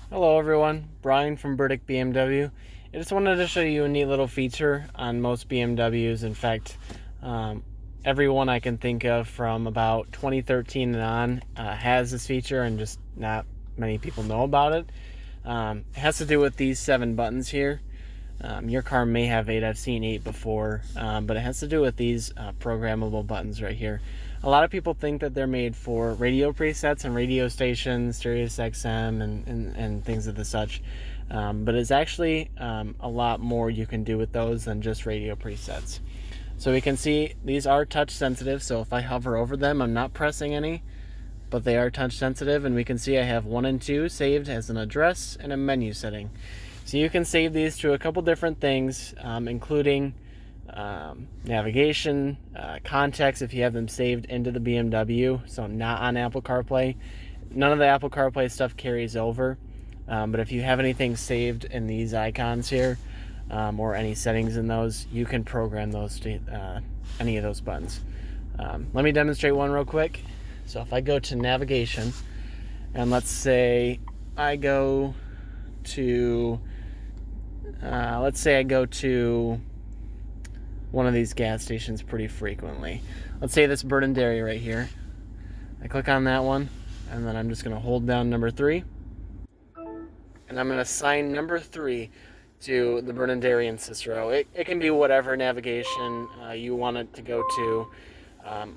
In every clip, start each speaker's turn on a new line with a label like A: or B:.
A: Hello everyone, Brian from Burdick BMW. I just wanted to show you a neat little feature on most BMWs. In fact, every one I can think of from about 2013 and on has this feature, and just not many people know about it. It has to do with these 7 buttons here. Your car may have 8, I've seen 8 before, but it has to do with these programmable buttons right here. A lot of people think that they're made for radio presets and radio stations, Sirius XM, and things of the such. But it's actually a lot more you can do with those than just radio presets. So we can see these are touch sensitive, so if I hover over them, I'm not pressing any, but they are touch sensitive, and we can see I have 1 and 2 saved as an address and a menu setting. So you can save these to a couple different things, including navigation, contacts if you have them saved into the BMW, so not on Apple CarPlay. None of the Apple CarPlay stuff carries over, but if you have anything saved in these icons here, or any settings in those, you can program those to any of those buttons. Let me demonstrate one real quick. So if I go to navigation, and let's say I go to let's say I go to one of these gas stations pretty frequently. Let's say this Burdick BMW right here. I click on that one, and then I'm just going to hold down number 3, and I'm going to assign number 3 to the Burdick BMW in Cicero. It can be whatever navigation you want it to go to.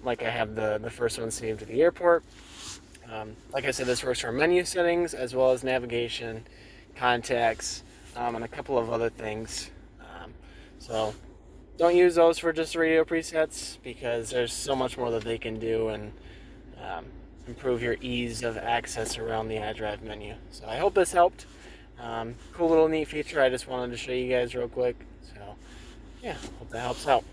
A: Like I have the first one saved to the airport. Like I said, this works for menu settings as well as navigation, contacts, and a couple of other things. So don't use those for just radio presets, because there's so much more that they can do and improve your ease of access around the iDrive menu. So I hope this helped. Cool little neat feature I just wanted to show you guys real quick. So yeah, hope that helps out.